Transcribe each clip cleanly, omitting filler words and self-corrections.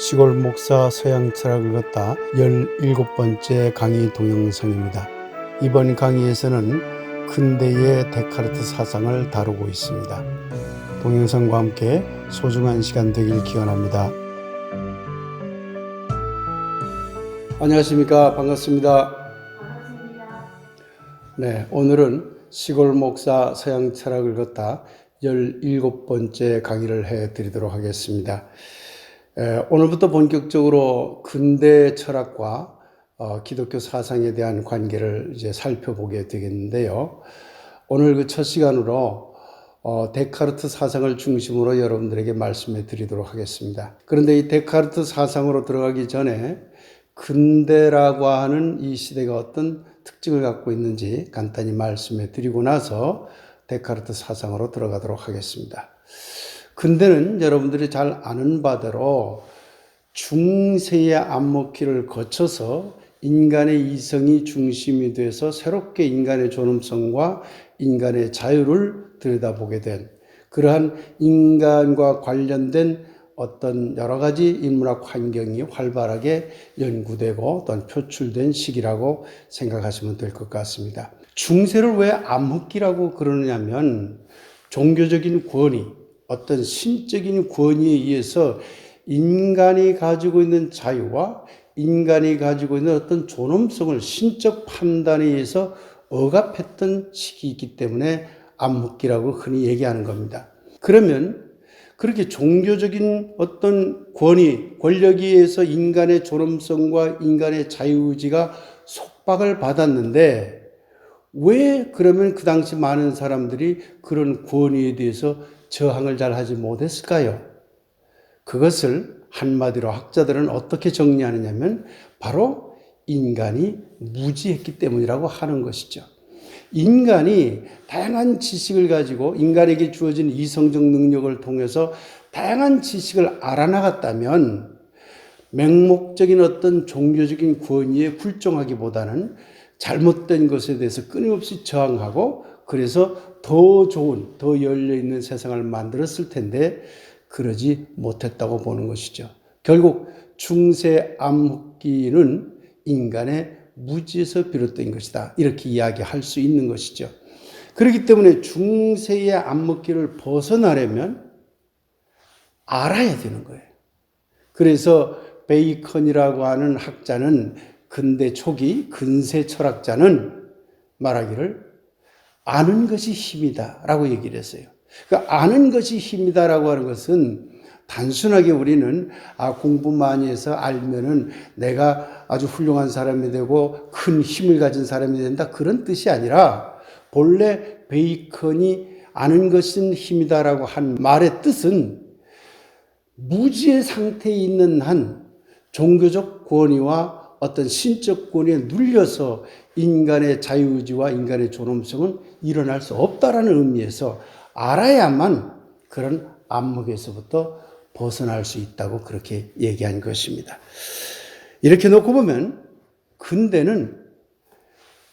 시골 목사 서양 철학을 걷다 17번째 강의 동영상입니다. 이번 강의에서는 근대의 데카르트 사상을 다루고 있습니다. 동영상과 함께 소중한 시간 되길 기원합니다. 안녕하십니까. 반갑습니다. 네, 오늘은 시골 목사 서양 철학을 걷다 17번째 강의를 해드리도록 하겠습니다. 오늘부터 본격적으로 근대 철학과 기독교 사상에 대한 관계를 이제 살펴보게 되겠는데요. 오늘 그 첫 시간으로 데카르트 사상을 중심으로 여러분들에게 말씀해 드리도록 하겠습니다. 그런데 이 데카르트 사상으로 들어가기 전에 근대라고 하는 이 시대가 어떤 특징을 갖고 있는지 간단히 말씀해 드리고 나서 데카르트 사상으로 들어가도록 하겠습니다. 근대는 여러분들이 잘 아는 바대로 중세의 암흑기를 거쳐서 인간의 이성이 중심이 돼서 새롭게 인간의 존엄성과 인간의 자유를 들여다보게 된 그러한 인간과 관련된 어떤 여러 가지 인문학 환경이 활발하게 연구되고 또한 표출된 시기라고 생각하시면 될 것 같습니다. 중세를 왜 암흑기라고 그러느냐면 종교적인 권위, 어떤 신적인 권위에 의해서 인간이 가지고 있는 자유와 인간이 가지고 있는 어떤 존엄성을 신적 판단에 의해서 억압했던 시기이기 때문에 암흑기라고 흔히 얘기하는 겁니다. 그러면 그렇게 종교적인 어떤 권위, 권력에 의해서 인간의 존엄성과 인간의 자유의지가 속박을 받았는데 왜 그러면 그 당시 많은 사람들이 그런 권위에 대해서 저항을 잘 하지 못했을까요? 그것을 한마디로 학자들은 어떻게 정리하느냐면 바로 인간이 무지했기 때문이라고 하는 것이죠. 인간이 다양한 지식을 가지고 인간에게 주어진 이성적 능력을 통해서 다양한 지식을 알아나갔다면 맹목적인 어떤 종교적인 권위에 굴종하기보다는 잘못된 것에 대해서 끊임없이 저항하고 그래서 더 좋은, 더 열려있는 세상을 만들었을 텐데 그러지 못했다고 보는 것이죠. 결국 중세 암흑기는 인간의 무지에서 비롯된 것이다. 이렇게 이야기할 수 있는 것이죠. 그렇기 때문에 중세의 암흑기를 벗어나려면 알아야 되는 거예요. 그래서 베이컨이라고 하는 학자는 근대 초기 근세 철학자는 말하기를 아는 것이 힘이다 라고 얘기를 했어요. 그러니까 아는 것이 힘이다 라고 하는 것은 단순하게 우리는 공부 많이 해서 알면은 내가 아주 훌륭한 사람이 되고 큰 힘을 가진 사람이 된다 그런 뜻이 아니라 본래 베이컨이 아는 것은 힘이다 라고 한 말의 뜻은 무지의 상태에 있는 한 종교적 권위와 어떤 신적 권위에 눌려서 인간의 자유의지와 인간의 존엄성은 일어날 수 없다라는 의미에서 알아야만 그런 암흑에서부터 벗어날 수 있다고 그렇게 얘기한 것입니다. 이렇게 놓고 보면 근대는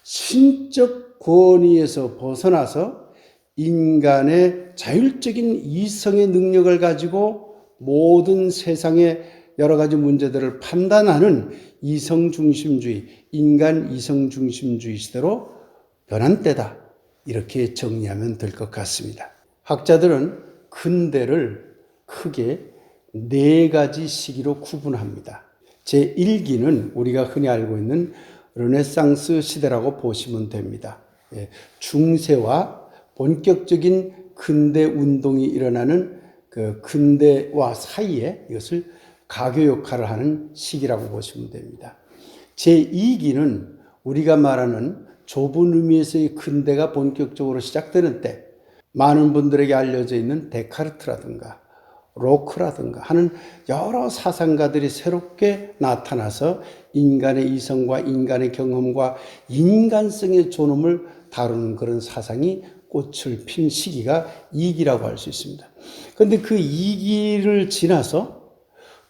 신적 권위에서 벗어나서 인간의 자율적인 이성의 능력을 가지고 모든 세상의 여러 가지 문제들을 판단하는 이성중심주의, 인간 이성중심주의 시대로 변한 때다. 이렇게 정리하면 될 것 같습니다. 학자들은 근대를 크게 4가지 시기로 구분합니다. 제1기는 우리가 흔히 알고 있는 르네상스 시대라고 보시면 됩니다. 중세와 본격적인 근대 운동이 일어나는 그 근대와 사이에 이것을 가교 역할을 하는 시기라고 보시면 됩니다. 제2기는 우리가 말하는 좁은 의미에서의 근대가 본격적으로 시작되는 때 많은 분들에게 알려져 있는 데카르트라든가 로크라든가 하는 여러 사상가들이 새롭게 나타나서 인간의 이성과 인간의 경험과 인간성의 존엄을 다루는 그런 사상이 꽃을 핀 시기가 2기라고 할 수 있습니다. 그런데 그 2기를 지나서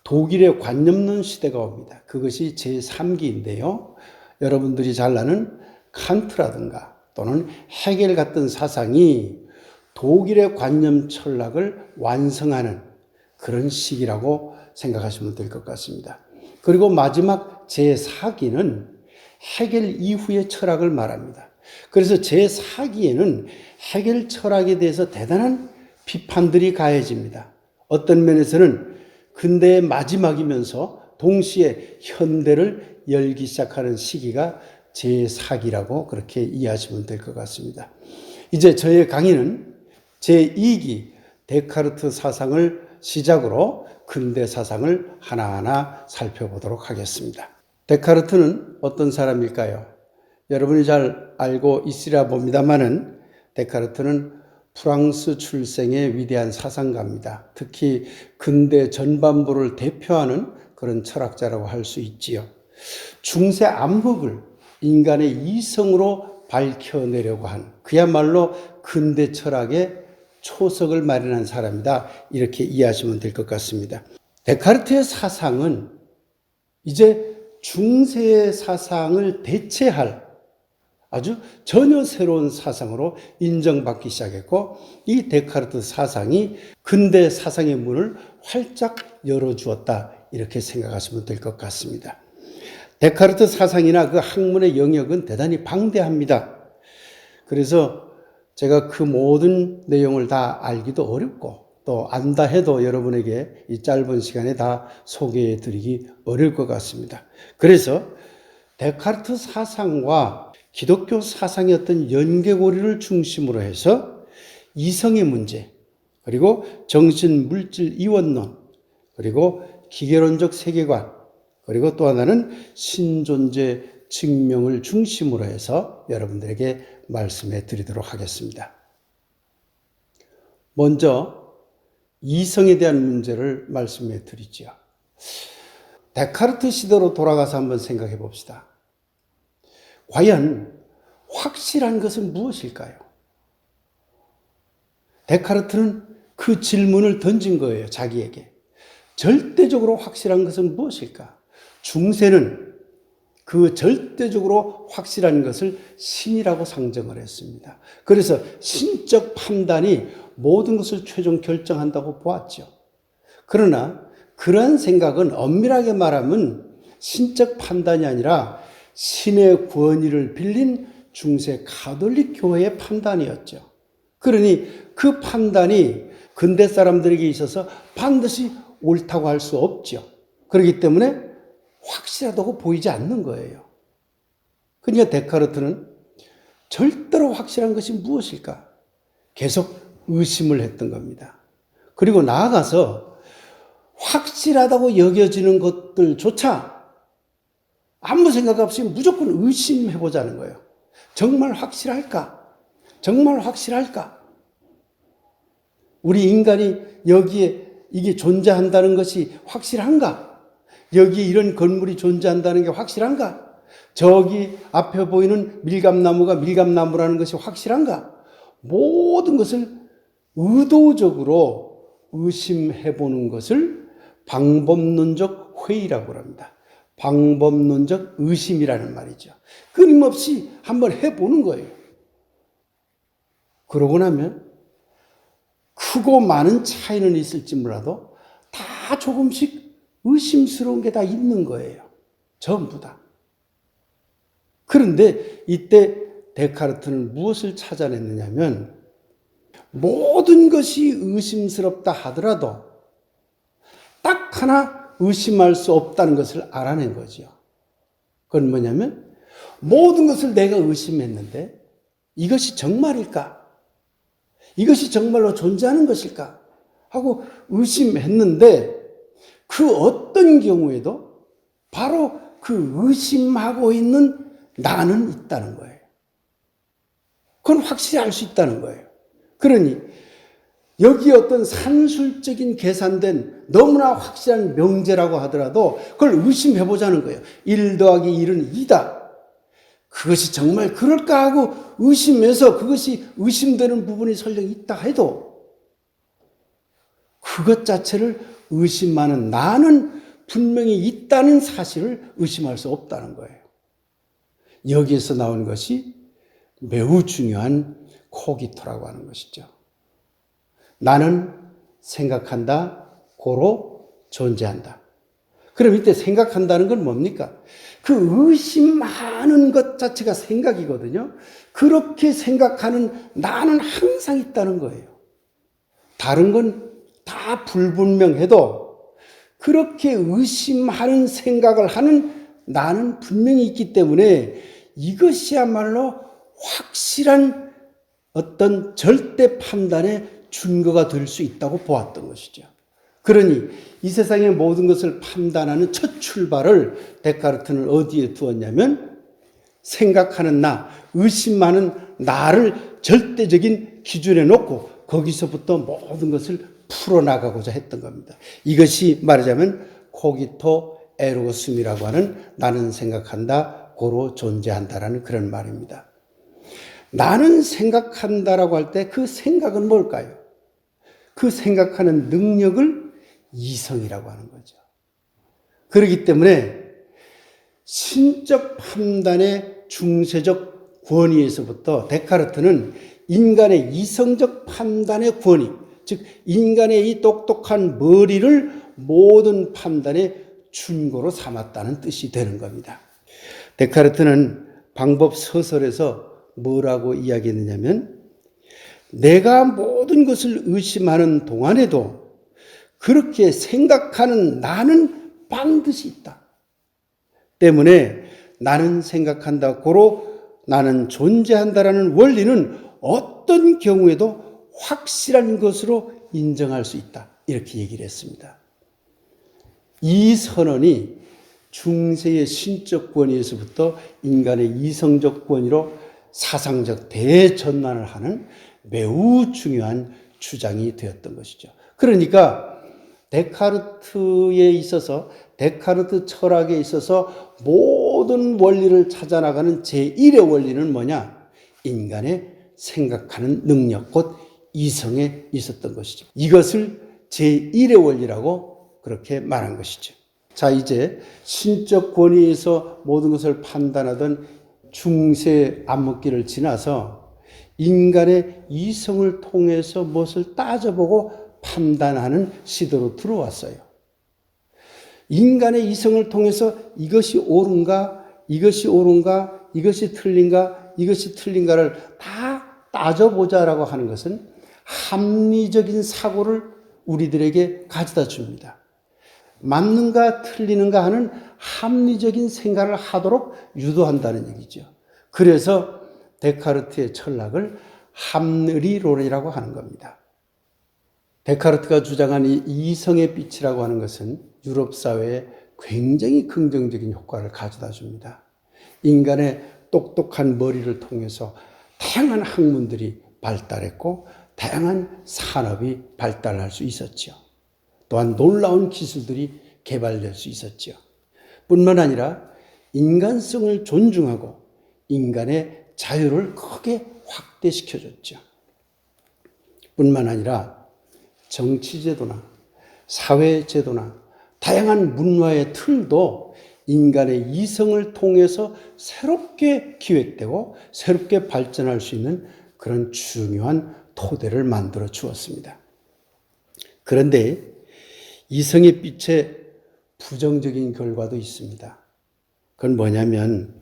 독일의 관념론 시대가 옵니다. 그것이 제3기인데요. 여러분들이 잘 아는 칸트라든가 또는 헤겔 같은 사상이 독일의 관념 철학을 완성하는 그런 시기라고 생각하시면 될 것 같습니다. 그리고 마지막 제4기는 헤겔 이후의 철학을 말합니다. 그래서 제4기에는 헤겔 철학에 대해서 대단한 비판들이 가해집니다. 어떤 면에서는 근대의 마지막이면서 동시에 현대를 열기 시작하는 시기가 제4기라고 그렇게 이해하시면 될 것 같습니다. 이제 저의 강의는 제2기 데카르트 사상을 시작으로 근대 사상을 하나하나 살펴보도록 하겠습니다. 데카르트는 어떤 사람일까요? 여러분이 잘 알고 있으리라 봅니다만은 데카르트는 프랑스 출생의 위대한 사상가입니다. 특히 근대 전반부를 대표하는 그런 철학자라고 할 수 있지요. 중세 암흑을 인간의 이성으로 밝혀내려고 한 그야말로 근대 철학의 초석을 마련한 사람이다. 이렇게 이해하시면 될 것 같습니다. 데카르트의 사상은 이제 중세의 사상을 대체할 아주 전혀 새로운 사상으로 인정받기 시작했고 이 데카르트 사상이 근대 사상의 문을 활짝 열어주었다. 이렇게 생각하시면 될 것 같습니다. 데카르트 사상이나 그 학문의 영역은 대단히 방대합니다. 그래서 제가 그 모든 내용을 다 알기도 어렵고 또 안다 해도 여러분에게 이 짧은 시간에 다 소개해 드리기 어려울 것 같습니다. 그래서 데카르트 사상과 기독교 사상의 어떤 연계고리를 중심으로 해서 이성의 문제, 그리고 정신물질 이원론, 그리고 기계론적 세계관, 그리고 또 하나는 신존재 증명을 중심으로 해서 여러분들에게 말씀해 드리도록 하겠습니다. 먼저 이성에 대한 문제를 말씀해 드리죠. 데카르트 시대로 돌아가서 한번 생각해 봅시다. 과연 확실한 것은 무엇일까요? 데카르트는 그 질문을 던진 거예요, 자기에게. 절대적으로 확실한 것은 무엇일까? 중세는 그 절대적으로 확실한 것을 신이라고 상정을 했습니다. 그래서 신적 판단이 모든 것을 최종 결정한다고 보았죠. 그러나 그러한 생각은 엄밀하게 말하면 신적 판단이 아니라 신의 권위를 빌린 중세 가톨릭 교회의 판단이었죠. 그러니 그 판단이 근대 사람들에게 있어서 반드시 옳다고 할 수 없죠. 그렇기 때문에 확실하다고 보이지 않는 거예요. 그러니까 데카르트는 절대로 확실한 것이 무엇일까? 계속 의심을 했던 겁니다. 그리고 나아가서 확실하다고 여겨지는 것들조차 아무 생각 없이 무조건 의심해보자는 거예요. 정말 확실할까? 정말 확실할까? 우리 인간이 여기에 이게 존재한다는 것이 확실한가? 여기에 이런 건물이 존재한다는 게 확실한가? 저기 앞에 보이는 밀감나무가 밀감나무라는 것이 확실한가? 모든 것을 의도적으로 의심해보는 것을 방법론적 회의라고 합니다. 방법론적 의심이라는 말이죠. 끊임없이 한번 해보는 거예요. 그러고 나면 크고 많은 차이는 있을지 몰라도 다 조금씩 의심스러운 게 다 있는 거예요. 전부 다. 그런데 이때 데카르트는 무엇을 찾아냈느냐면 모든 것이 의심스럽다 하더라도 딱 하나 의심할 수 없다는 것을 알아낸 거죠. 그건 뭐냐면 모든 것을 내가 의심했는데 이것이 정말일까? 이것이 정말로 존재하는 것일까? 하고 의심했는데 그 어떤 경우에도 바로 그 의심하고 있는 나는 있다는 거예요. 그건 확실히 알 수 있다는 거예요. 그러니 여기 어떤 산술적인 계산된 너무나 확실한 명제라고 하더라도 그걸 의심해보자는 거예요. 1 더하기 1은 2다. 그것이 정말 그럴까 하고 의심해서 그것이 의심되는 부분이 설령 있다 해도 그것 자체를 의심하는 나는 분명히 있다는 사실을 의심할 수 없다는 거예요. 여기에서 나온 것이 매우 중요한 코기토라고 하는 것이죠. 나는 생각한다, 고로 존재한다. 그럼 이때 생각한다는 건 뭡니까? 그 의심 많은 것 자체가 생각이거든요. 그렇게 생각하는 나는 항상 있다는 거예요. 다른 건 다 불분명해도 그렇게 의심하는 생각을 하는 나는 분명히 있기 때문에 이것이야말로 확실한 어떤 절대 판단의 준거가 될 수 있다고 보았던 것이죠. 그러니 이 세상의 모든 것을 판단하는 첫 출발을 데카르트는 어디에 두었냐면 생각하는 나, 의심 많은 나를 절대적인 기준에 놓고 거기서부터 모든 것을 풀어나가고자 했던 겁니다. 이것이 말하자면 코기토 에르고 숨이라고 하는 나는 생각한다, 고로 존재한다라는 그런 말입니다. 나는 생각한다라고 할 때 그 생각은 뭘까요? 그 생각하는 능력을 이성이라고 하는 거죠. 그렇기 때문에 신적 판단의 중세적 권위에서부터 데카르트는 인간의 이성적 판단의 권위, 즉 인간의 이 똑똑한 머리를 모든 판단의 준고로 삼았다는 뜻이 되는 겁니다. 데카르트는 방법 서설에서 뭐라고 이야기했느냐면 내가 모든 것을 의심하는 동안에도 그렇게 생각하는 나는 반드시 있다. 때문에 나는 생각한다, 고로 나는 존재한다라는 원리는 어떤 경우에도 확실한 것으로 인정할 수 있다. 이렇게 얘기를 했습니다. 이 선언이 중세의 신적 권위에서부터 인간의 이성적 권위로 사상적 대전환을 하는 매우 중요한 주장이 되었던 것이죠. 그러니까 데카르트에 있어서 데카르트 철학에 있어서 모든 원리를 찾아나가는 제1의 원리는 뭐냐? 인간의 생각하는 능력, 곧 이성에 있었던 것이죠. 이것을 제1의 원리라고 그렇게 말한 것이죠. 자, 이제 신적 권위에서 모든 것을 판단하던 중세 암흑기를 지나서 인간의 이성을 통해서 무엇을 따져보고 판단하는 시대로 들어왔어요. 인간의 이성을 통해서 이것이 옳은가, 이것이 옳은가, 이것이 틀린가, 이것이 틀린가를 다 따져보자라고 하는 것은 합리적인 사고를 우리들에게 가져다 줍니다. 맞는가 틀리는가 하는 합리적인 생각을 하도록 유도한다는 얘기죠. 그래서 데카르트의 철학을 합리론이라고 하는 겁니다. 데카르트가 주장한 이 이성의 빛이라고 하는 것은 유럽 사회에 굉장히 긍정적인 효과를 가져다 줍니다. 인간의 똑똑한 머리를 통해서 다양한 학문들이 발달했고 다양한 산업이 발달할 수 있었죠. 또한 놀라운 기술들이 개발될 수 있었죠. 뿐만 아니라 인간성을 존중하고 인간의 자유를 크게 확대시켜줬죠. 뿐만 아니라 정치제도나 사회제도나 다양한 문화의 틀도 인간의 이성을 통해서 새롭게 기획되고 새롭게 발전할 수 있는 그런 중요한 토대를 만들어 주었습니다. 그런데 이성의 빛에 부정적인 결과도 있습니다. 그건 뭐냐면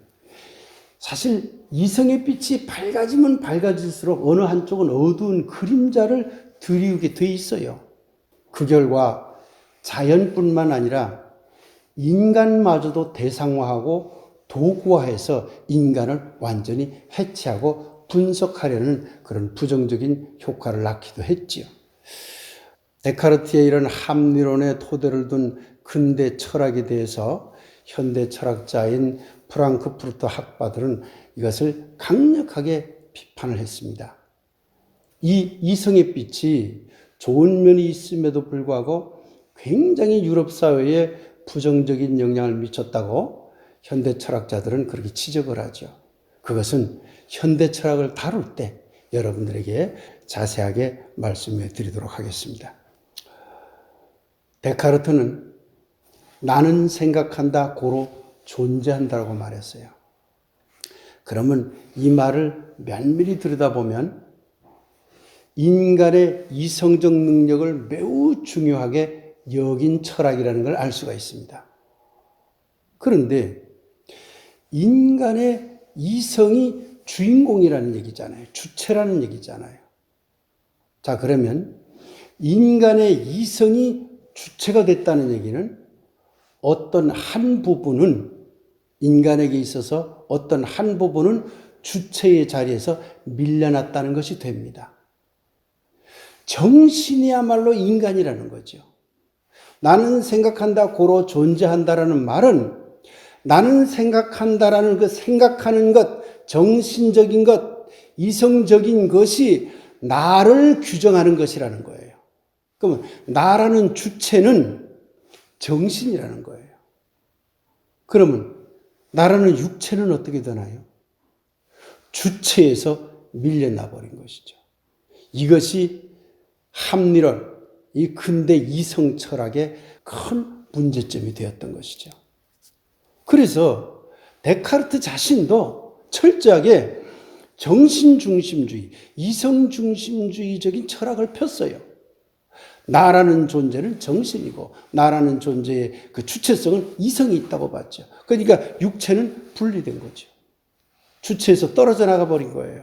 사실 이성의 빛이 밝아지면 밝아질수록 어느 한쪽은 어두운 그림자를 드리우게 돼 있어요. 그 결과 자연뿐만 아니라 인간마저도 대상화하고 도구화해서 인간을 완전히 해체하고 분석하려는 그런 부정적인 효과를 낳기도 했지요. 데카르트의 이런 합리론의 토대를 둔 근대 철학에 대해서 현대 철학자인 프랑크푸르트 학파들은 이것을 강력하게 비판을 했습니다. 이 이성의 빛이 좋은 면이 있음에도 불구하고 굉장히 유럽 사회에 부정적인 영향을 미쳤다고 현대 철학자들은 그렇게 지적을 하죠. 그것은 현대 철학을 다룰 때 여러분들에게 자세하게 말씀해 드리도록 하겠습니다. 데카르트는 나는 생각한다, 고로 존재한다라고 말했어요. 그러면 이 말을 면밀히 들여다보면 인간의 이성적 능력을 매우 중요하게 여긴 철학이라는 걸 알 수가 있습니다. 그런데 인간의 이성이 주인공이라는 얘기잖아요. 주체라는 얘기잖아요. 자, 그러면 인간의 이성이 주체가 됐다는 얘기는 어떤 한 부분은 인간에게 있어서 어떤 한 부분은 주체의 자리에서 밀려났다는 것이 됩니다. 정신이야말로 인간이라는 거죠. 나는 생각한다, 고로 존재한다라는 말은 나는 생각한다라는 그 생각하는 것, 정신적인 것, 이성적인 것이 나를 규정하는 것이라는 거예요. 그러면 나라는 주체는 정신이라는 거예요. 그러면 나라는 육체는 어떻게 되나요? 주체에서 밀려나 버린 것이죠. 이것이 합리론, 이 근대 이성 철학의 큰 문제점이 되었던 것이죠. 그래서 데카르트 자신도 철저하게 정신중심주의, 이성중심주의적인 철학을 폈어요. 나라는 존재는 정신이고 나라는 존재의 그 주체성은 이성이 있다고 봤죠. 그러니까 육체는 분리된 거죠. 주체에서 떨어져 나가 버린 거예요.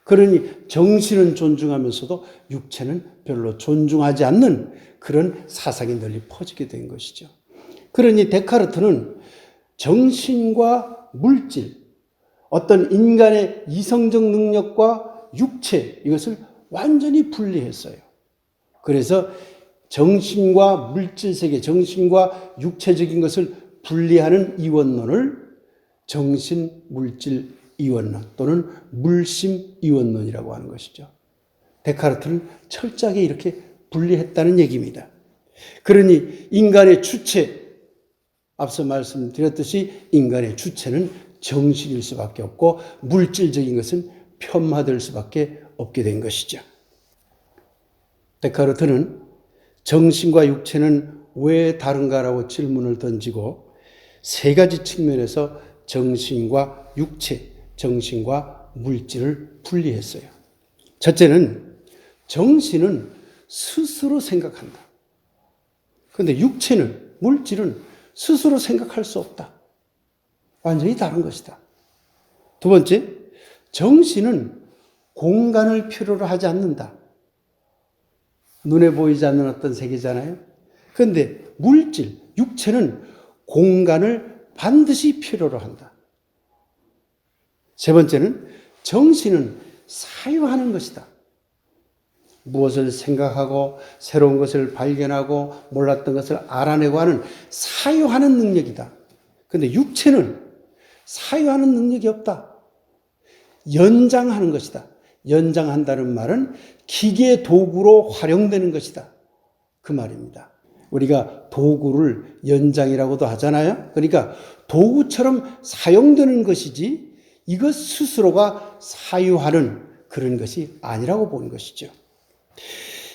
그러니 정신은 존중하면서도 육체는 별로 존중하지 않는 그런 사상이 널리 퍼지게 된 것이죠. 그러니 데카르트는 정신과 물질, 어떤 인간의 이성적 능력과 육체, 이것을 완전히 분리했어요. 그래서 정신과 물질 세계, 정신과 육체적인 것을 분리하는 이원론을 정신, 물질, 이원론 또는 물심 이원론이라고 하는 것이죠. 데카르트는 철저하게 이렇게 분리했다는 얘기입니다. 그러니 인간의 주체, 앞서 말씀드렸듯이 인간의 주체는 정신일 수밖에 없고 물질적인 것은 편마될 수밖에 없게 된 것이죠. 데카르트는 정신과 육체는 왜 다른가라고 질문을 던지고 세 가지 측면에서 정신과 육체, 정신과 물질을 분리했어요. 첫째는 정신은 스스로 생각한다. 그런데 육체는, 물질은 스스로 생각할 수 없다. 완전히 다른 것이다. 두 번째, 정신은 공간을 필요로 하지 않는다. 눈에 보이지 않는 어떤 세계잖아요. 그런데 물질, 육체는 공간을 반드시 필요로 한다. 세 번째는 정신은 사유하는 것이다. 무엇을 생각하고 새로운 것을 발견하고 몰랐던 것을 알아내고 하는 사유하는 능력이다. 그런데 육체는 사유하는 능력이 없다. 연장하는 것이다. 연장한다는 말은 기계 도구로 활용되는 것이다. 그 말입니다. 우리가 도구를 연장이라고도 하잖아요. 그러니까 도구처럼 사용되는 것이지 이것 스스로가 사유하는 그런 것이 아니라고 보는 것이죠.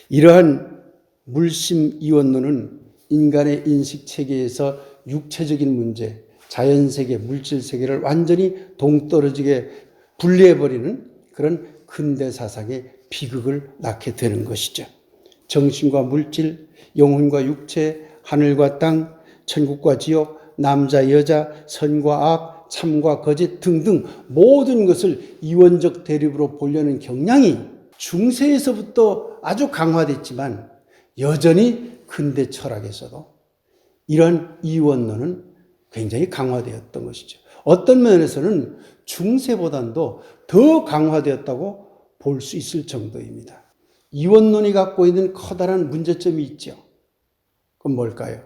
이러한 물심 이원론은 인간의 인식 체계에서 육체적인 문제, 자연세계, 물질세계를 완전히 동떨어지게 분리해버리는 그런 근대 사상의 비극을 낳게 되는 것이죠. 정신과 물질, 영혼과 육체, 하늘과 땅, 천국과 지옥, 남자, 여자, 선과 악, 참과 거짓 등등 모든 것을 이원적 대립으로 보려는 경향이 중세에서부터 아주 강화됐지만 여전히 근대 철학에서도 이런 이원론은 굉장히 강화되었던 것이죠. 어떤 면에서는 중세보다도 더 강화되었다고 볼 수 있을 정도입니다. 이원론이 갖고 있는 커다란 문제점이 있죠. 그건 뭘까요?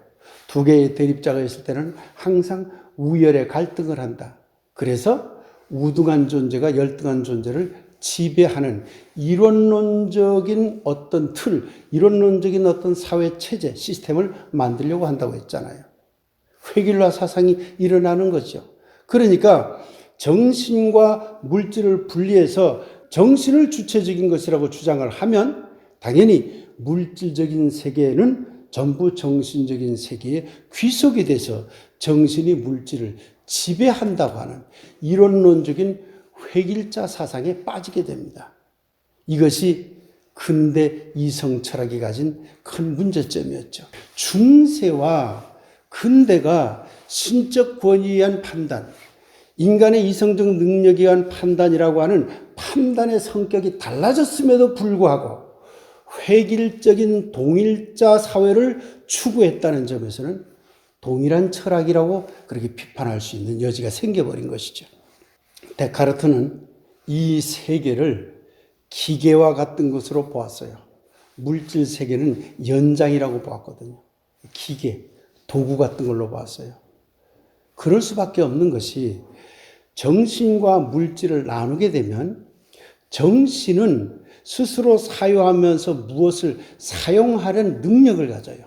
두 개의 대립자가 있을 때는 항상 우열의 갈등을 한다. 그래서 우등한 존재가 열등한 존재를 지배하는 이론론적인 어떤 틀, 이론론적인 어떤 사회 체제, 시스템을 만들려고 한다고 했잖아요. 획일화 사상이 일어나는 거죠. 그러니까 정신과 물질을 분리해서 정신을 주체적인 것이라고 주장을 하면 당연히 물질적인 세계는 전부 정신적인 세계에 귀속이 돼서 정신이 물질을 지배한다고 하는 이론론적인 획일자 사상에 빠지게 됩니다. 이것이 근대 이성 철학이 가진 큰 문제점이었죠. 중세와 근대가 신적 권위에 의한 판단, 인간의 이성적 능력에 의한 판단이라고 하는 판단의 성격이 달라졌음에도 불구하고 획일적인 동일자 사회를 추구했다는 점에서는 동일한 철학이라고 그렇게 비판할 수 있는 여지가 생겨버린 것이죠. 데카르트는 이 세계를 기계와 같은 것으로 보았어요. 물질 세계는 연장이라고 보았거든요. 기계, 도구 같은 걸로 보았어요. 그럴 수밖에 없는 것이 정신과 물질을 나누게 되면 정신은 스스로 사유하면서 무엇을 사용하려는 능력을 가져요.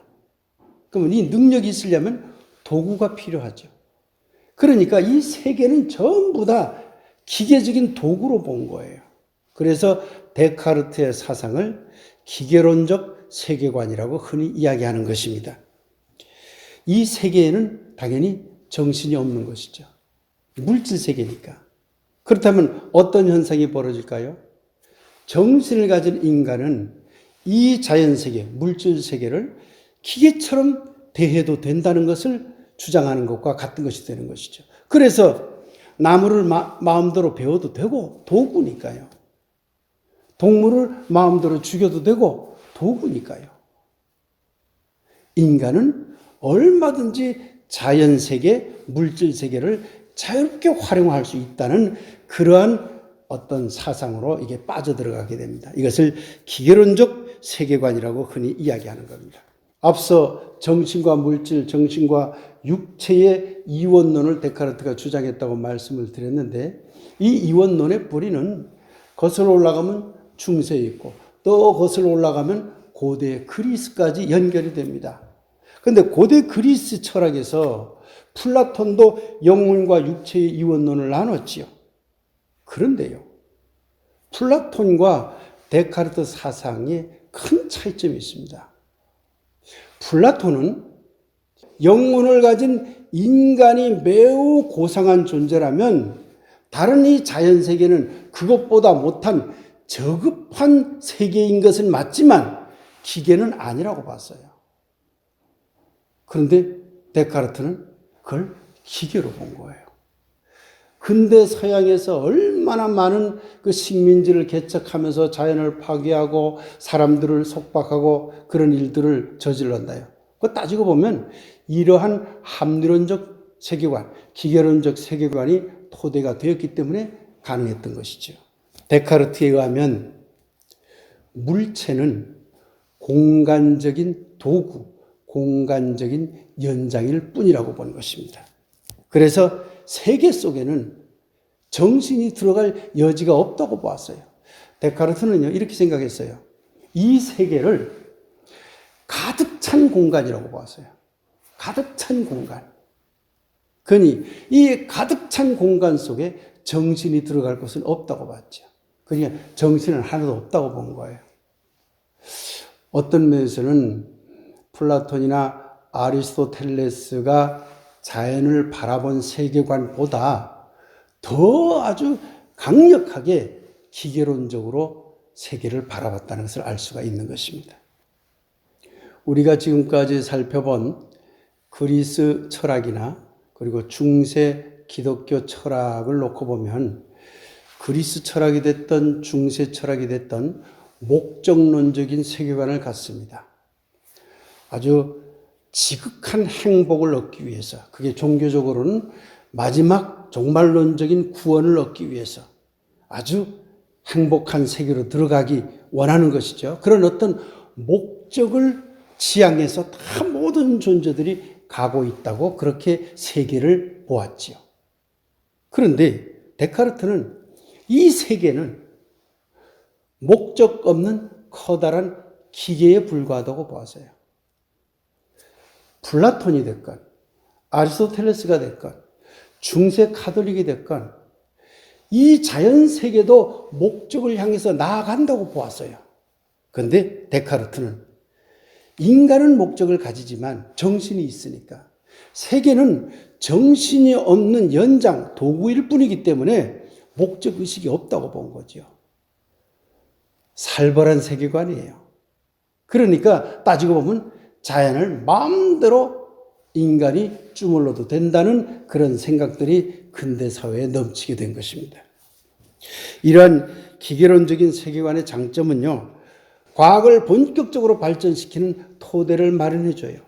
그러면 이 능력이 있으려면 도구가 필요하죠. 그러니까 이 세계는 전부 다 기계적인 도구로 본 거예요. 그래서 데카르트의 사상을 기계론적 세계관이라고 흔히 이야기하는 것입니다. 이 세계에는 당연히 정신이 없는 것이죠. 물질 세계니까. 그렇다면 어떤 현상이 벌어질까요? 정신을 가진 인간은 이 자연세계, 물질 세계를 기계처럼 대해도 된다는 것을 주장하는 것과 같은 것이 되는 것이죠. 그래서 나무를 마음대로 베어도 되고 도구니까요. 동물을 마음대로 죽여도 되고 도구니까요. 인간은 얼마든지 자연세계, 물질세계를 자유롭게 활용할 수 있다는 그러한 어떤 사상으로 이게 빠져들어가게 됩니다. 이것을 기계론적 세계관이라고 흔히 이야기하는 겁니다. 앞서 정신과 물질, 정신과 육체의 이원론을 데카르트가 주장했다고 말씀을 드렸는데 이 이원론의 뿌리는 거슬러 올라가면 중세에 있고 또 거슬러 올라가면 고대 그리스까지 연결이 됩니다. 그런데 고대 그리스 철학에서 플라톤도 영혼과 육체의 이원론을 나눴지요. 그런데요, 플라톤과 데카르트 사상에 큰 차이점이 있습니다. 플라톤은 영혼을 가진 인간이 매우 고상한 존재라면 다른 이 자연세계는 그것보다 못한 저급한 세계인 것은 맞지만 기계는 아니라고 봤어요. 그런데 데카르트는 그걸 기계로 본 거예요. 근대 서양에서 얼마나 많은 그 식민지를 개척하면서 자연을 파괴하고 사람들을 속박하고 그런 일들을 저질렀나요? 그거 따지고 보면 이러한 합리론적 세계관, 기계론적 세계관이 토대가 되었기 때문에 가능했던 것이죠. 데카르트에 의하면 물체는 공간적인 도구, 공간적인 연장일 뿐이라고 본 것입니다. 그래서 세계 속에는 정신이 들어갈 여지가 없다고 보았어요. 데카르트는요, 이렇게 생각했어요. 이 세계를 가득 찬 공간이라고 보았어요. 가득 찬 공간. 그러니 이 가득 찬 공간 속에 정신이 들어갈 곳은 없다고 봤죠. 그러니까 정신은 하나도 없다고 본 거예요. 어떤 면에서는 플라톤이나 아리스토텔레스가 자연을 바라본 세계관보다 더 아주 강력하게 기계론적으로 세계를 바라봤다는 것을 알 수가 있는 것입니다. 우리가 지금까지 살펴본 그리스 철학이나 그리고 중세 기독교 철학을 놓고 보면 그리스 철학이 됐던 중세 철학이 됐던 목적론적인 세계관을 갖습니다. 아주 지극한 행복을 얻기 위해서, 그게 종교적으로는 마지막 종말론적인 구원을 얻기 위해서 아주 행복한 세계로 들어가기 원하는 것이죠. 그런 어떤 목적을 지향해서 다 모든 존재들이 가고 있다고 그렇게 세계를 보았지요. 그런데 데카르트는 이 세계는 목적 없는 커다란 기계에 불과하다고 보았어요. 플라톤이 됐건 아리스토텔레스가 됐건 중세 카톨릭이 됐건 이 자연세계도 목적을 향해서 나아간다고 보았어요. 그런데 데카르트는 인간은 목적을 가지지만 정신이 있으니까 세계는 정신이 없는 연장, 도구일 뿐이기 때문에 목적의식이 없다고 본 거죠. 살벌한 세계관이에요. 그러니까 따지고 보면 자연을 마음대로 인간이 주물러도 된다는 그런 생각들이 근대 사회에 넘치게 된 것입니다. 이러한 기계론적인 세계관의 장점은요, 과학을 본격적으로 발전시키는 토대를 마련해줘요.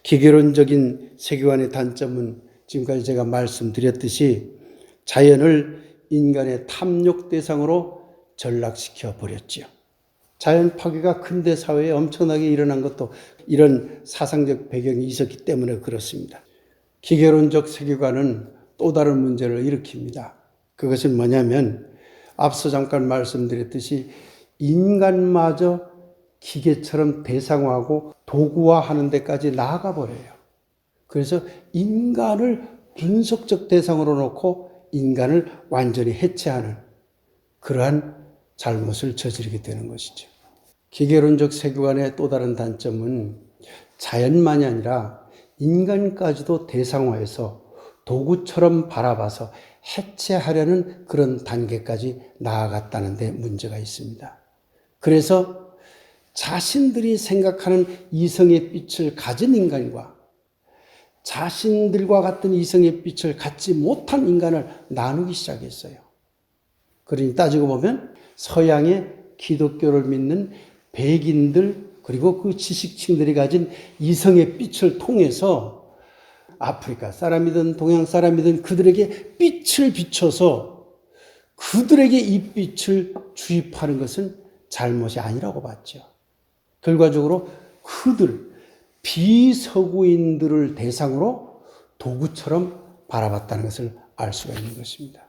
기계론적인 세계관의 단점은 지금까지 제가 말씀드렸듯이 자연을 인간의 탐욕 대상으로 전락시켜 버렸지요. 자연 파괴가 근대 사회에 엄청나게 일어난 것도 이런 사상적 배경이 있었기 때문에 그렇습니다. 기계론적 세계관은 또 다른 문제를 일으킵니다. 그것은 뭐냐면 앞서 잠깐 말씀드렸듯이 인간마저 기계처럼 대상화하고 도구화하는 데까지 나아가 버려요. 그래서 인간을 분석적 대상으로 놓고 인간을 완전히 해체하는 그러한 잘못을 저지르게 되는 것이죠. 기계론적 세계관의 또 다른 단점은 자연만이 아니라 인간까지도 대상화해서 도구처럼 바라봐서 해체하려는 그런 단계까지 나아갔다는 데 문제가 있습니다. 그래서 자신들이 생각하는 이성의 빛을 가진 인간과 자신들과 같은 이성의 빛을 갖지 못한 인간을 나누기 시작했어요. 그러니 따지고 보면 서양의 기독교를 믿는 백인들 그리고 그 지식층들이 가진 이성의 빛을 통해서 아프리카 사람이든 동양 사람이든 그들에게 빛을 비춰서 그들에게 이 빛을 주입하는 것은 잘못이 아니라고 봤죠. 결과적으로 그들 비서구인들을 대상으로 도구처럼 바라봤다는 것을 알 수가 있는 것입니다.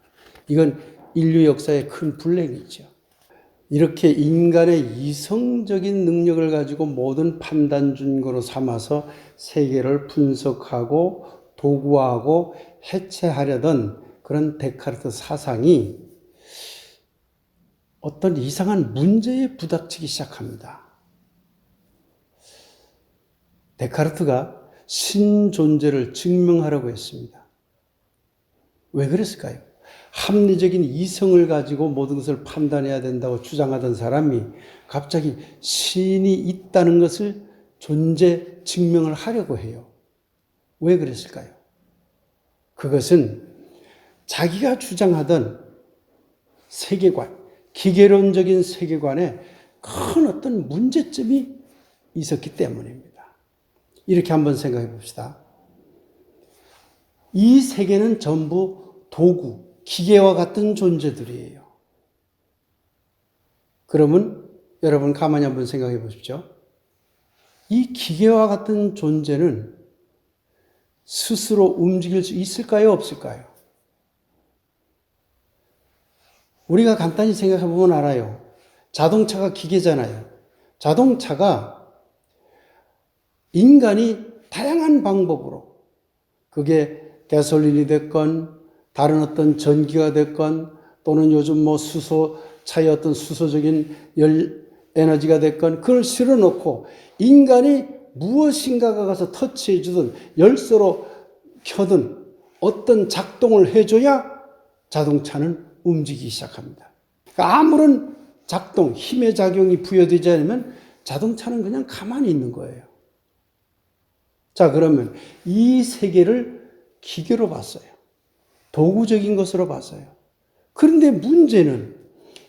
이건 인류 역사의 큰 불행이죠. 이렇게 인간의 이성적인 능력을 가지고 모든 판단 준거로 삼아서 세계를 분석하고 도구화하고 해체하려던 그런 데카르트 사상이 어떤 이상한 문제에 부닥치기 시작합니다. 데카르트가 신존재를 증명하려고 했습니다. 왜 그랬을까요? 합리적인 이성을 가지고 모든 것을 판단해야 된다고 주장하던 사람이 갑자기 신이 있다는 것을 존재 증명을 하려고 해요. 왜 그랬을까요? 그것은 자기가 주장하던 세계관, 기계론적인 세계관에 큰 어떤 문제점이 있었기 때문입니다. 이렇게 한번 생각해 봅시다. 이 세계는 전부 도구, 기계와 같은 존재들이에요. 그러면 여러분 가만히 한번 생각해 보십시오. 이 기계와 같은 존재는 스스로 움직일 수 있을까요? 없을까요? 우리가 간단히 생각해 보면 알아요. 자동차가 기계잖아요. 자동차가 인간이 다양한 방법으로 그게 가솔린이 됐건 다른 어떤 전기가 됐건 또는 요즘 수소차의 어떤 수소적인 열 에너지가 됐건 그걸 실어놓고 인간이 무엇인가가 가서 터치해 주든 열쇠로 켜든 어떤 작동을 해줘야 자동차는 움직이기 시작합니다. 그러니까 아무런 작동, 힘의 작용이 부여되지 않으면 자동차는 그냥 가만히 있는 거예요. 자, 그러면 이 세계를 기계로 봤어요. 도구적인 것으로 봤어요. 그런데 문제는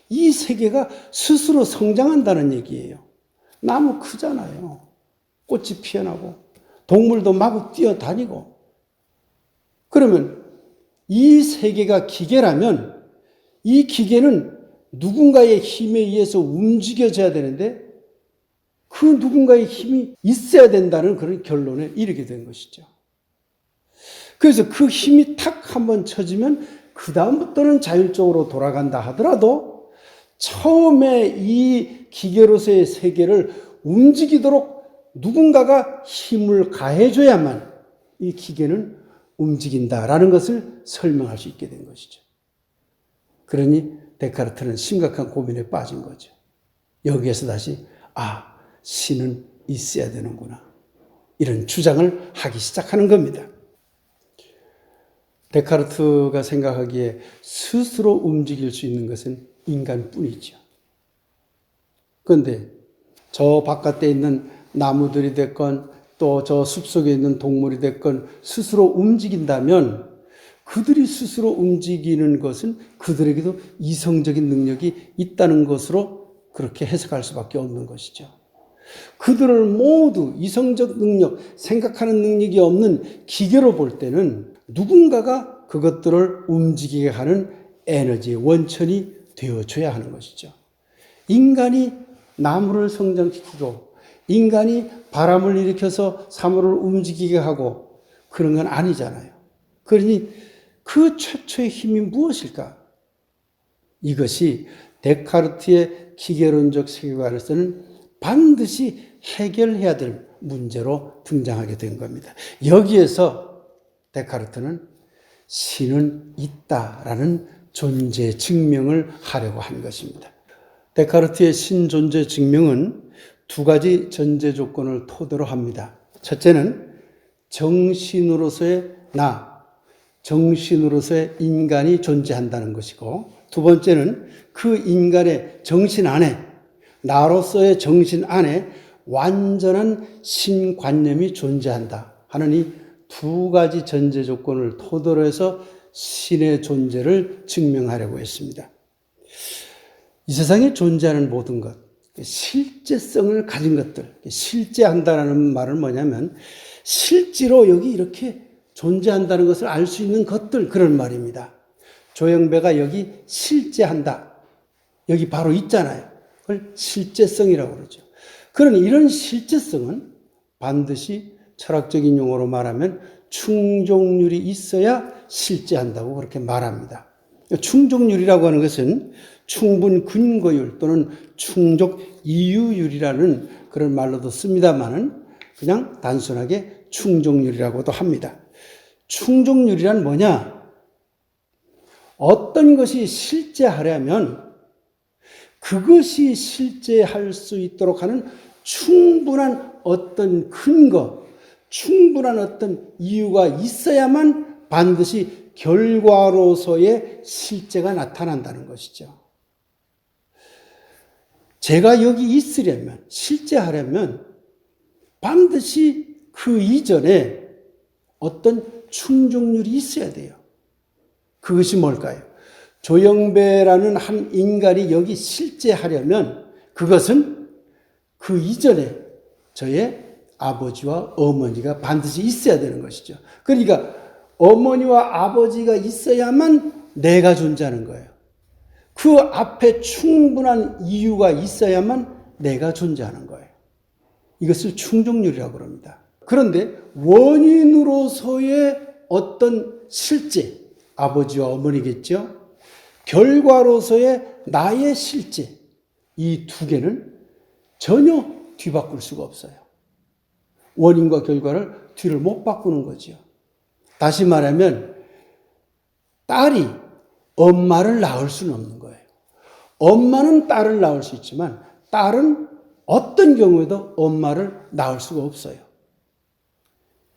이 세계가 스스로 성장한다는 얘기예요. 나무 크잖아요. 꽃이 피어나고 동물도 마구 뛰어다니고. 그러면 이 세계가 기계라면 이 기계는 누군가의 힘에 의해서 움직여져야 되는데 그 누군가의 힘이 있어야 된다는 그런 결론에 이르게 된 것이죠. 그래서 그 힘이 탁 한번 쳐지면 그 다음부터는 자율적으로 돌아간다 하더라도 처음에 이 기계로서의 세계를 움직이도록 누군가가 힘을 가해줘야만 이 기계는 움직인다라는 것을 설명할 수 있게 된 것이죠. 그러니 데카르트는 심각한 고민에 빠진 거죠. 여기에서 다시 신은 있어야 되는구나. 이런 주장을 하기 시작하는 겁니다. 데카르트가 생각하기에 스스로 움직일 수 있는 것은 인간뿐이죠. 그런데 저 바깥에 있는 나무들이 됐건 또 저 숲속에 있는 동물이 됐건 스스로 움직인다면 그들이 스스로 움직이는 것은 그들에게도 이성적인 능력이 있다는 것으로 그렇게 해석할 수밖에 없는 것이죠. 그들을 모두 이성적 능력, 생각하는 능력이 없는 기계로 볼 때는 누군가가 그것들을 움직이게 하는 에너지의 원천이 되어줘야 하는 것이죠. 인간이 나무를 성장시키고 인간이 바람을 일으켜서 사물을 움직이게 하고 그런 건 아니잖아요. 그러니 그 최초의 힘이 무엇일까? 이것이 데카르트의 기계론적 세계관에서는 반드시 해결해야 될 문제로 등장하게 된 겁니다. 여기에서 데카르트는 신은 있다라는 존재 증명을 하려고 한 것입니다. 데카르트의 신 존재 증명은 두 가지 전제 조건을 토대로 합니다. 첫째는 정신으로서의 나, 정신으로서의 인간이 존재한다는 것이고, 두 번째는 그 인간의 정신 안에, 나로서의 정신 안에 완전한 신관념이 존재한다 하는 이 두 가지 전제 조건을 토대로 해서 신의 존재를 증명하려고 했습니다. 이 세상에 존재하는 모든 것, 실제성을 가진 것들, 실제한다는 말은 뭐냐면 실제로 여기 이렇게 존재한다는 것을 알 수 있는 것들, 그런 말입니다. 조영배가 여기 실제한다. 여기 바로 있잖아요. 그걸 실제성이라고 그러죠. 그러니 이런 실제성은 반드시 철학적인 용어로 말하면 충족률이 있어야 실제한다고 그렇게 말합니다. 충족률이라고 하는 것은 충분 근거율 또는 충족 이유율이라는 그런 말로도 씁니다만은 그냥 단순하게 충족률이라고도 합니다. 충족률이란 뭐냐? 어떤 것이 실제하려면 그것이 실제할 수 있도록 하는 충분한 어떤 근거, 충분한 어떤 이유가 있어야만 반드시 결과로서의 실제가 나타난다는 것이죠. 제가 여기 있으려면, 실제하려면 반드시 그 이전에 어떤 충족률이 있어야 돼요. 그것이 뭘까요? 조영배라는 한 인간이 여기 실제하려면 그것은 그 이전에 저의 아버지와 어머니가 반드시 있어야 되는 것이죠. 그러니까 어머니와 아버지가 있어야만 내가 존재하는 거예요. 그 앞에 충분한 이유가 있어야만 내가 존재하는 거예요. 이것을 충족률이라고 합니다. 그런데 원인으로서의 어떤 실제, 아버지와 어머니겠죠? 결과로서의 나의 실제, 이 두 개는 전혀 뒤바꿀 수가 없어요. 원인과 결과를 뒤를 못 바꾸는 거죠. 다시 말하면 딸이 엄마를 낳을 수는 없는 거예요. 엄마는 딸을 낳을 수 있지만 딸은 어떤 경우에도 엄마를 낳을 수가 없어요.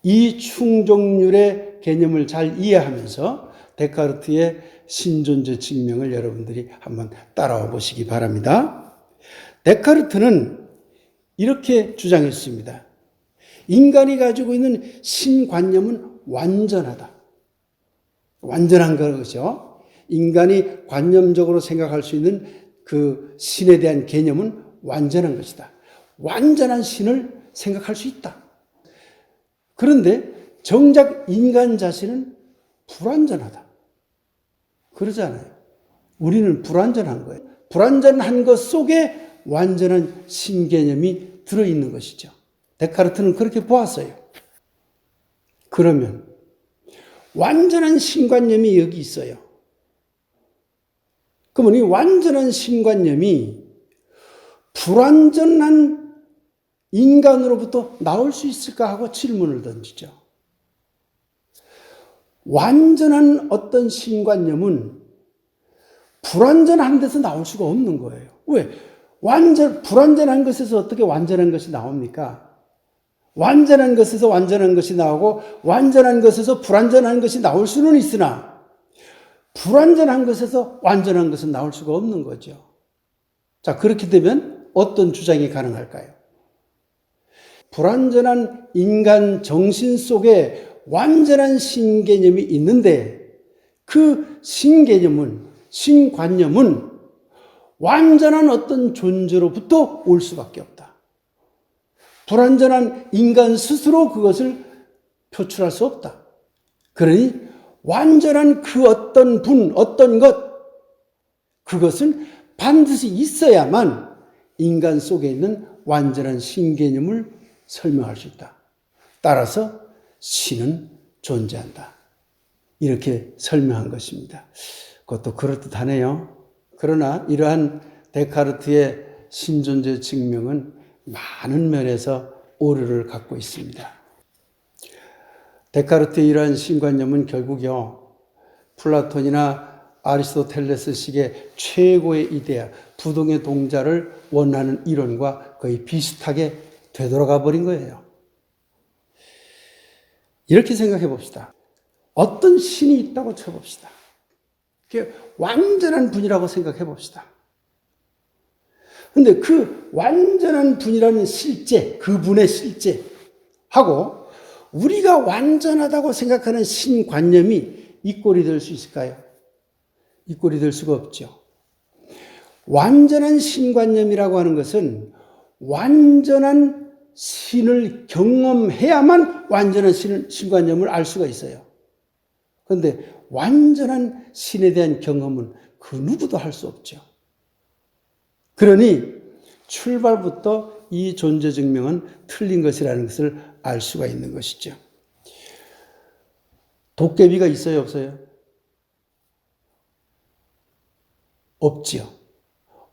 이 충족률의 개념을 잘 이해하면서 데카르트의 신존재 증명을 여러분들이 한번 따라와 보시기 바랍니다. 데카르트는 이렇게 주장했습니다. 인간이 가지고 있는 신관념은 완전하다. 완전한 것이죠. 인간이 관념적으로 생각할 수 있는 그 신에 대한 개념은 완전한 것이다. 완전한 신을 생각할 수 있다. 그런데 정작 인간 자신은 불완전하다. 그러잖아요. 우리는 불완전한 거예요. 불완전한 것 속에 완전한 신개념이 들어있는 것이죠. 데카르트는 그렇게 보았어요. 그러면 완전한 신관념이 여기 있어요. 그러면 이 완전한 신관념이 불완전한 인간으로부터 나올 수 있을까 하고 질문을 던지죠. 완전한 어떤 신관념은 불완전한 데서 나올 수가 없는 거예요. 왜? 불완전한 것에서 어떻게 완전한 것이 나옵니까? 완전한 것에서 완전한 것이 나오고 완전한 것에서 불완전한 것이 나올 수는 있으나 불완전한 것에서 완전한 것은 나올 수가 없는 거죠. 자, 그렇게 되면 어떤 주장이 가능할까요? 불완전한 인간 정신 속에 완전한 신개념이 있는데 그 신개념은, 신관념은 완전한 어떤 존재로부터 올 수밖에 없다. 불완전한 인간 스스로 그것을 표출할 수 없다. 그러니 완전한 그 어떤 분, 어떤 것, 그것은 반드시 있어야만 인간 속에 있는 완전한 신개념을 설명할 수 있다. 따라서 신은 존재한다. 이렇게 설명한 것입니다. 그것도 그럴듯하네요. 그러나 이러한 데카르트의 신존재 증명은 많은 면에서 오류를 갖고 있습니다. 데카르트의 이러한 신관념은 결국요, 플라톤이나 아리스토텔레스식의 최고의 이데아, 부동의 동자를 원하는 이론과 거의 비슷하게 되돌아가 버린 거예요. 이렇게 생각해 봅시다. 어떤 신이 있다고 쳐봅시다. 그게 완전한 분이라고 생각해 봅시다. 근데 그 완전한 분이라는 실제, 그분의 실제하고 우리가 완전하다고 생각하는 신관념이 이꼴이 될 수 있을까요? 이꼴이 될 수가 없죠. 완전한 신관념이라고 하는 것은 완전한 신을 경험해야만 완전한 신관념을 알 수가 있어요. 그런데 완전한 신에 대한 경험은 그 누구도 할 수 없죠. 그러니 출발부터 이 존재 증명은 틀린 것이라는 것을 알 수가 있는 것이죠. 도깨비가 있어요, 없어요? 없지요.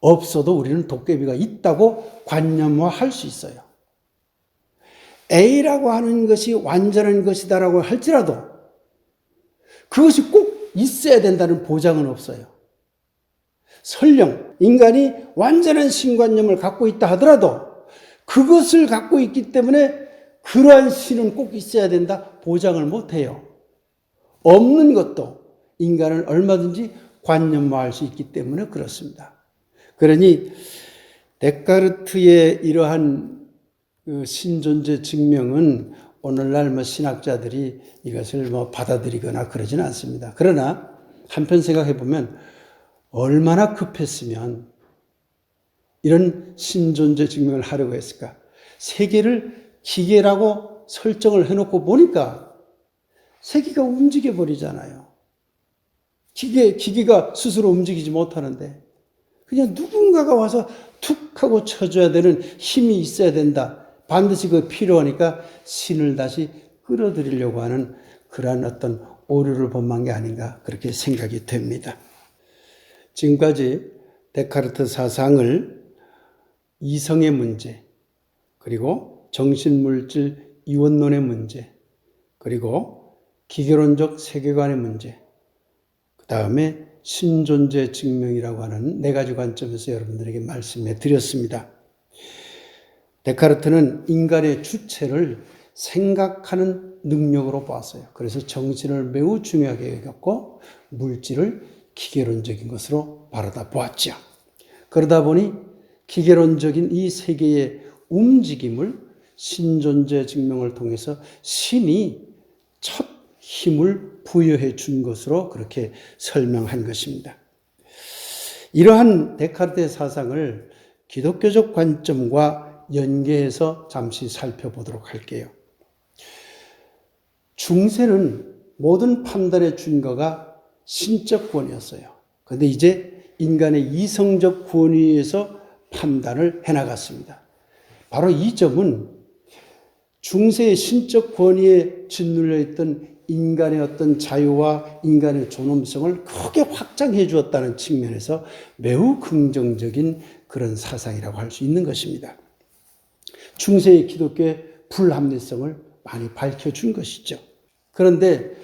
없어도 우리는 도깨비가 있다고 관념화할 수 있어요. A라고 하는 것이 완전한 것이다라고 할지라도 그것이 꼭 있어야 된다는 보장은 없어요. 설령 인간이 완전한 신관념을 갖고 있다 하더라도 그것을 갖고 있기 때문에 그러한 신은 꼭 있어야 된다 보장을 못해요. 없는 것도 인간은 얼마든지 관념화할 수 있기 때문에 그렇습니다. 그러니 데카르트의 이러한 신존재 증명은 오늘날 신학자들이 이것을 받아들이거나 그러지는 않습니다. 그러나 한편 생각해 보면 얼마나 급했으면 이런 신존재 증명을 하려고 했을까? 세계를 기계라고 설정을 해놓고 보니까 세계가 움직여 버리잖아요. 기계가 스스로 움직이지 못하는데 그냥 누군가가 와서 툭 하고 쳐줘야 되는 힘이 있어야 된다. 반드시 그 필요하니까 신을 다시 끌어들이려고 하는 그러한 어떤 오류를 범한 게 아닌가 그렇게 생각이 됩니다. 지금까지 데카르트 사상을 이성의 문제, 그리고 정신물질 이원론의 문제, 그리고 기계론적 세계관의 문제, 그 다음에 신존재 증명이라고 하는 네 가지 관점에서 여러분들에게 말씀해 드렸습니다. 데카르트는 인간의 주체를 생각하는 능력으로 보았어요. 그래서 정신을 매우 중요하게 여겼고 물질을 기계론적인 것으로 바라다 보았죠. 그러다 보니 기계론적인 이 세계의 움직임을 신존재 증명을 통해서 신이 첫 힘을 부여해 준 것으로 그렇게 설명한 것입니다. 이러한 데카르트의 사상을 기독교적 관점과 연계해서 잠시 살펴보도록 할게요. 중세는 모든 판단의 준거가 신적 권위였어요. 그런데 이제 인간의 이성적 권위에서 판단을 해나갔습니다. 바로 이 점은 중세의 신적 권위에 짓눌려 있던 인간의 어떤 자유와 인간의 존엄성을 크게 확장해 주었다는 측면에서 매우 긍정적인 그런 사상이라고 할 수 있는 것입니다. 중세의 기독교의 불합리성을 많이 밝혀준 것이죠. 그런데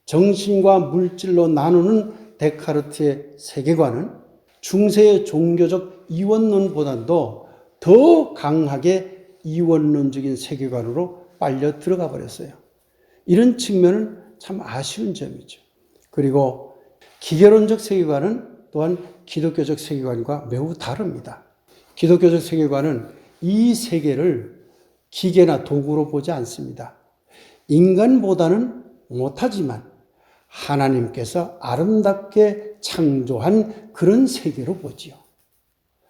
정신과 물질로 나누는 데카르트의 세계관은 중세의 종교적 이원론보다도 더 강하게 이원론적인 세계관으로 빨려 들어가 버렸어요. 이런 측면은 참 아쉬운 점이죠. 그리고 기계론적 세계관은 또한 기독교적 세계관과 매우 다릅니다. 기독교적 세계관은 이 세계를 기계나 도구로 보지 않습니다. 인간보다는 못하지만 하나님께서 아름답게 창조한 그런 세계로 보지요.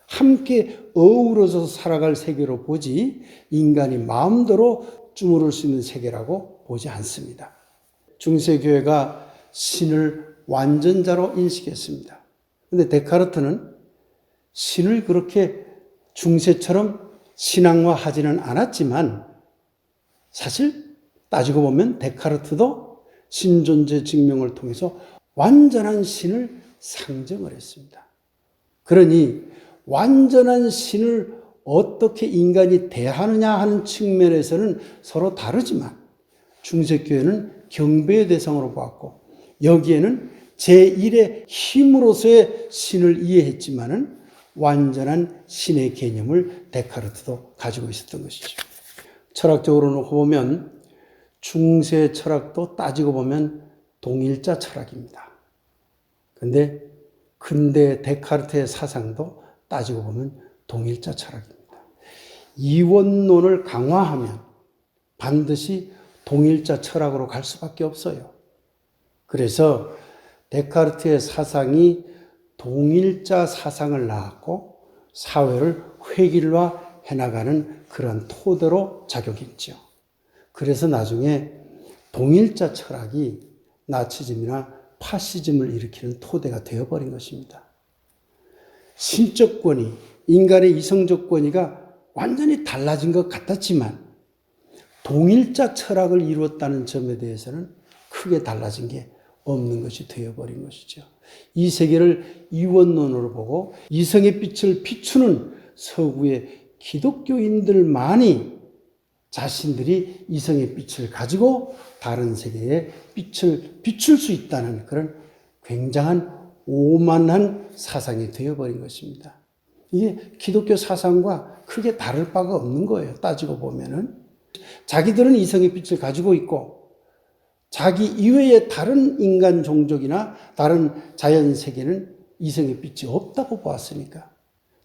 함께 어우러져서 살아갈 세계로 보지 인간이 마음대로 주무를 수 있는 세계라고 보지 않습니다. 중세교회가 신을 완전자로 인식했습니다. 그런데 데카르트는 신을 그렇게 중세처럼 신앙화하지는 않았지만 사실 따지고 보면 데카르트도 신존재 증명을 통해서 완전한 신을 상정을 했습니다. 그러니 완전한 신을 어떻게 인간이 대하느냐 하는 측면에서는 서로 다르지만 중세교회는 경배의 대상으로 보았고 여기에는 제1의 힘으로서의 신을 이해했지만은 완전한 신의 개념을 데카르트도 가지고 있었던 것이죠. 철학적으로 놓고 보면 중세 철학도 따지고 보면 동일자 철학입니다. 그런데 근대 데카르트의 사상도 따지고 보면 동일자 철학입니다. 이원론을 강화하면 반드시 동일자 철학으로 갈 수밖에 없어요. 그래서 데카르트의 사상이 동일자 사상을 낳았고 사회를 획일화해 나가는 그런 토대로 작용했죠. 그래서 나중에 동일자 철학이 나치즘이나 파시즘을 일으키는 토대가 되어버린 것입니다. 신적 권위, 인간의 이성적 권위가 완전히 달라진 것 같았지만 동일자 철학을 이루었다는 점에 대해서는 크게 달라진 게 없는 것이 되어버린 것이죠. 이 세계를 이원론으로 보고 이성의 빛을 비추는 서구의 기독교인들만이 자신들이 이성의 빛을 가지고 다른 세계에 빛을 비출 수 있다는 그런 굉장한 오만한 사상이 되어버린 것입니다. 이게 기독교 사상과 크게 다를 바가 없는 거예요. 따지고 보면은. 자기들은 이성의 빛을 가지고 있고 자기 이외의 다른 인간 종족이나 다른 자연 세계는 이성의 빛이 없다고 보았으니까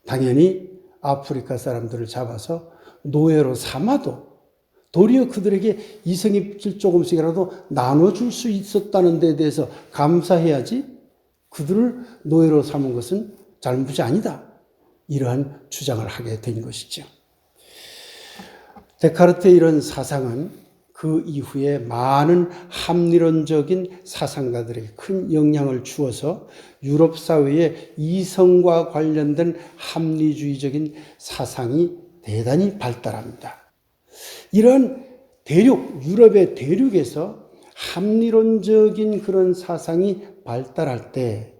당연히 아프리카 사람들을 잡아서 노예로 삼아도 도리어 그들에게 이성의 빛을 조금씩이라도 나눠줄 수 있었다는 데 대해서 감사해야지 그들을 노예로 삼은 것은 잘못이 아니다. 이러한 주장을 하게 된 것이죠. 데카르트의 이런 사상은 그 이후에 많은 합리론적인 사상가들에게 큰 영향을 주어서 유럽 사회의 이성과 관련된 합리주의적인 사상이 대단히 발달합니다. 이런 유럽의 대륙에서 합리론적인 그런 사상이 발달할 때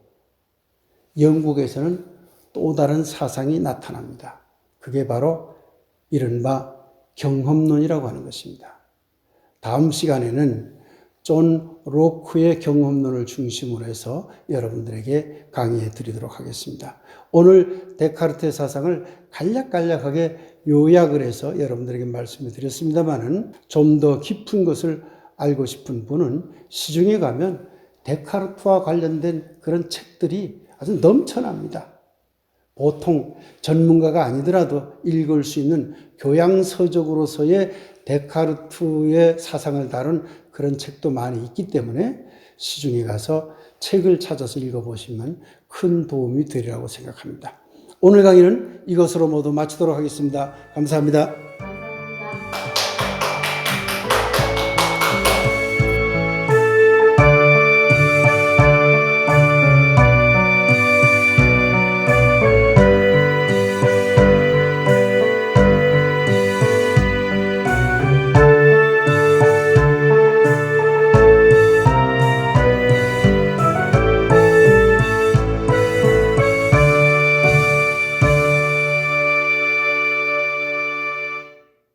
영국에서는 또 다른 사상이 나타납니다. 그게 바로 이른바 경험론이라고 하는 것입니다. 다음 시간에는 존 로크의 경험론을 중심으로 해서 여러분들에게 강의해 드리도록 하겠습니다. 오늘 데카르트의 사상을 간략간략하게 요약을 해서 여러분들에게 말씀을 드렸습니다만은 좀 더 깊은 것을 알고 싶은 분은 시중에 가면 데카르트와 관련된 그런 책들이 아주 넘쳐납니다. 보통 전문가가 아니더라도 읽을 수 있는 교양서적으로서의 데카르트의 사상을 다룬 그런 책도 많이 있기 때문에 시중에 가서 책을 찾아서 읽어보시면 큰 도움이 되리라고 생각합니다. 오늘 강의는 이것으로 모두 마치도록 하겠습니다. 감사합니다.